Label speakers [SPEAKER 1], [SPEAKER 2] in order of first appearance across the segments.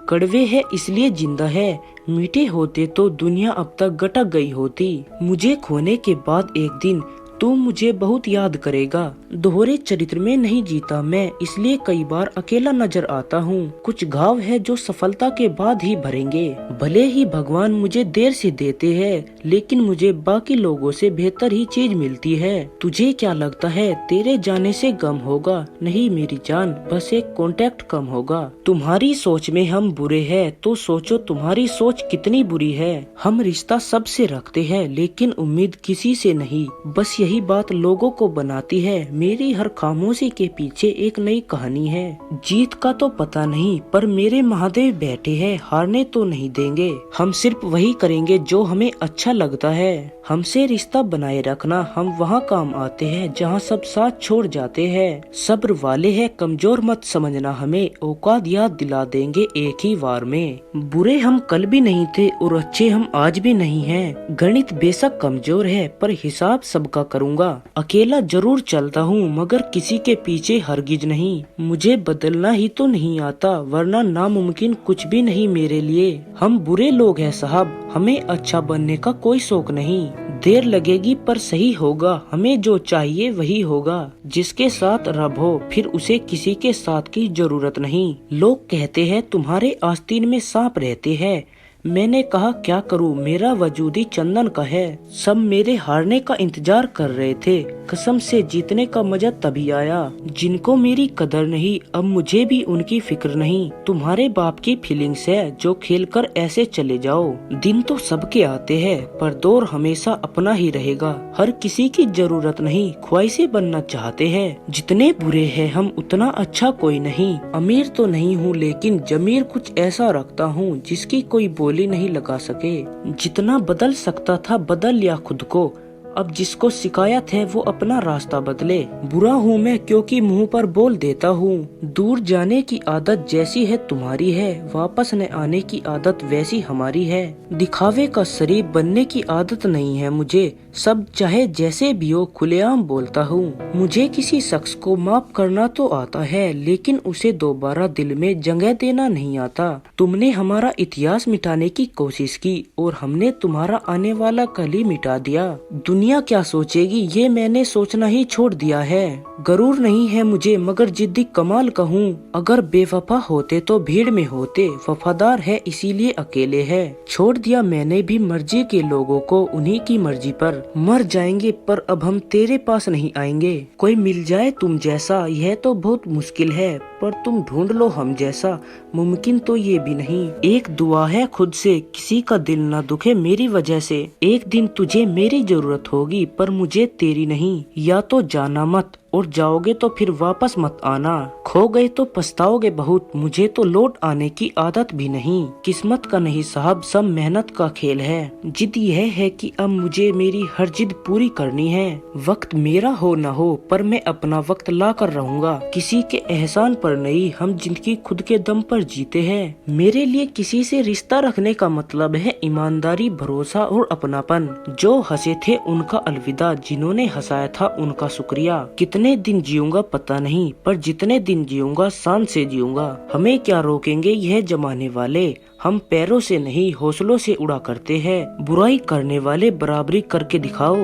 [SPEAKER 1] कड़वे है इसलिए जिंदा है, मीठे होते तो दुनिया अब तक गटक गई होती। मुझे खोने के बाद एक दिन तू मुझे बहुत याद करेगा। दोहरे चरित्र में नहीं जीता मैं, इसलिए कई बार अकेला नजर आता हूँ। कुछ घाव है जो सफलता के बाद ही भरेंगे। भले ही भगवान मुझे देर से देते हैं, लेकिन मुझे बाकी लोगों से बेहतर ही चीज मिलती है। तुझे क्या लगता है तेरे जाने से गम होगा? नहीं मेरी जान, बस एक कांटेक्ट कम होगा। तुम्हारी सोच में हम बुरे हैं तो सोचो तुम्हारी सोच कितनी बुरी है। हम रिश्ता सबसे रखते हैं लेकिन उम्मीद किसी से नहीं। बस यही बात लोगों को बनाती है। मेरी हर खामोशी के पीछे एक नई कहानी है। जीत का तो पता नहीं, पर मेरे महादेव बैठे हैं, हारने तो नहीं देंगे। हम सिर्फ वही करेंगे जो हमें अच्छा लगता है। हमसे रिश्ता बनाए रखना, हम वहाँ काम आते हैं जहाँ सब साथ छोड़ जाते हैं। सब्र वाले हैं, कमजोर मत समझना हमें, औकात याद दिला देंगे एक ही वार में। बुरे हम कल भी नहीं थे और अच्छे हम आज भी नहीं हैं। गणित बेशक कमजोर है पर हिसाब सबका करूँगा। अकेला जरूर चलता हूँ मगर किसी के पीछे हरगिज नहीं। मुझे बदलना ही तो नहीं आता, वरना नामुमकिन कुछ भी नहीं मेरे लिए। हम बुरे लोग हैं साहब, हमें अच्छा बनने का कोई शौक नहीं। देर लगेगी पर सही होगा, हमें जो चाहिए वही होगा। जिसके साथ रब हो फिर उसे किसी के साथ की जरूरत नहीं। लोग कहते हैं तुम्हारे आस्तीन में सांप रहते हैं। मैंने कहा क्या करूं, मेरा वजूद ही चंदन का है। सब मेरे हारने का इंतजार कर रहे थे, कसम से जीतने का मजा तभी आया। जिनको मेरी कदर नहीं, अब मुझे भी उनकी फिक्र नहीं। तुम्हारे बाप की फीलिंग्स है जो खेलकर ऐसे चले जाओ। दिन तो सबके आते हैं पर दौर हमेशा अपना ही रहेगा। हर किसी की जरूरत नहीं, ख्वाहिशें बनना चाहते हैं। जितने बुरे हैं हम उतना अच्छा कोई नहीं। अमीर तो नहीं हूँ लेकिन जमीर कुछ ऐसा रखता हूँ जिसकी कोई बोली नहीं लगा सके। जितना बदल सकता था बदल लिया खुद को। अब जिसको शिकायत है वो अपना रास्ता बदले। बुरा हूँ मैं क्योंकि मुंह पर बोल देता हूँ। दूर जाने की आदत जैसी है तुम्हारी है, वापस न आने की आदत वैसी हमारी है। दिखावे का शरीफ बनने की आदत नहीं है मुझे। सब चाहे जैसे भी हो खुलेआम बोलता हूँ। मुझे किसी शख्स को माफ करना तो आता है लेकिन उसे दोबारा दिल में जगह देना नहीं आता। तुमने हमारा इतिहास मिटाने की कोशिश की और हमने तुम्हारा आने वाला कल ही मिटा दिया। दुनिया क्या सोचेगी ये मैंने सोचना ही छोड़ दिया है। गरूर नहीं है मुझे मगर जिद्दी कमाल का हूँ। अगर बेवफा होते तो भीड़ में होते, वफादार है इसीलिए अकेले है। छोड़ दिया मैंने भी मर्जी के लोगों को उन्हीं की मर्जी पर। मर जाएंगे पर अब हम तेरे पास नहीं आएंगे। कोई मिल जाए तुम जैसा यह तो बहुत मुश्किल है, पर तुम ढूंढ लो हम जैसा, मुमकिन तो ये भी नहीं। एक दुआ है खुद से किसी का दिल ना दुखे मेरी वजह से। एक दिन तुझे मेरी जरूरत होगी पर मुझे तेरी नहीं। या तो जाना मत, और जाओगे तो फिर वापस मत आना। खो गए तो पछताओगे बहुत, मुझे तो लौट आने की आदत भी नहीं। किस्मत का नहीं साहब, सब मेहनत का खेल है। जिद यह है कि अब मुझे मेरी हर जिद पूरी करनी है। वक्त मेरा हो न हो पर मैं अपना वक्त ला कर रहूंगा। किसी के एहसान पर नहीं, हम जिंदगी खुद के दम पर जीते हैं। मेरे लिए किसी से रिश्ता रखने का मतलब है ईमानदारी, भरोसा और अपनापन। जो हंसे थे उनका अलविदा, जिन्होंने हंसाया था उनका शुक्रिया। कितने दिन जीऊंगा पता नहीं, पर जितने दिन जीऊंगा शान से जीऊंगा। हमें क्या रोकेंगे यह जमाने वाले। हम पैरों से नहीं हौसलों से उड़ा करते हैं। बुराई करने वाले बराबरी करके दिखाओ।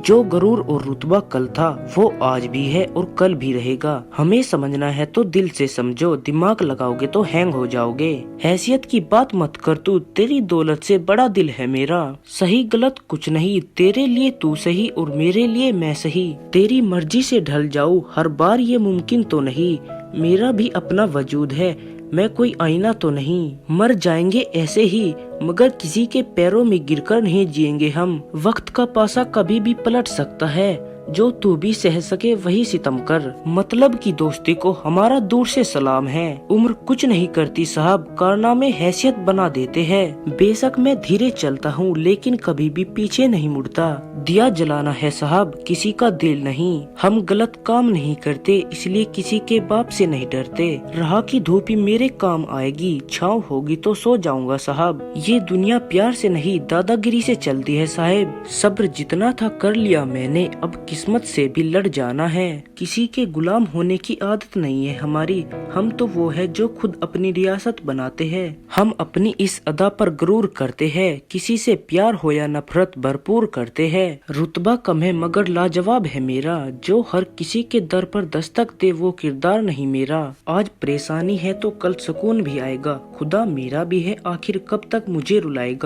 [SPEAKER 1] जो गरूर और रुतबा कल था वो आज भी है और कल भी रहेगा। हमें समझना है तो दिल से समझो, दिमाग लगाओगे तो हैंग हो जाओगे। हैसियत की बात मत कर तू, तेरी दौलत से बड़ा दिल है मेरा। सही गलत कुछ नहीं, तेरे लिए तू सही और मेरे लिए मैं सही। तेरी मर्जी से ढल जाऊं हर बार ये मुमकिन तो नहीं। मेरा भी अपना वजूद है, मैं कोई आईना तो नहीं। मर जाएंगे ऐसे ही मगर किसी के पैरों में गिरकर नहीं जिएंगे हम। वक्त का पासा कभी भी पलट सकता है, जो तू भी सह सके वही सितम कर। मतलब की दोस्ती को हमारा दूर से सलाम है। उम्र कुछ नहीं करती साहब, कारनामे हैसियत बना देते हैं। बेशक मैं धीरे चलता हूँ लेकिन कभी भी पीछे नहीं मुड़ता। दिया जलाना है साहब, किसी का दिल नहीं। हम गलत काम नहीं करते इसलिए किसी के बाप से नहीं डरते। राह की धूप ही मेरे काम आएगी, छाँव होगी तो सो जाऊंगा साहब। ये दुनिया प्यार से नहीं दादागिरी से चलती है साहेब। सब्र जितना था कर लिया मैंने, अब किस्मत से भी लड़ जाना है। किसी के गुलाम होने की आदत नहीं है हमारी, हम तो वो है जो खुद अपनी रियासत बनाते हैं। हम अपनी इस अदा पर गरूर करते हैं, किसी से प्यार हो या नफरत भरपूर करते हैं। रुतबा कम है मगर लाजवाब है मेरा, जो हर किसी के दर पर दस्तक दे वो किरदार नहीं मेरा। आज परेशानी है तो कल सुकून भी आएगा, खुदा मेरा भी है आखिर कब तक मुझे रुलाएगा।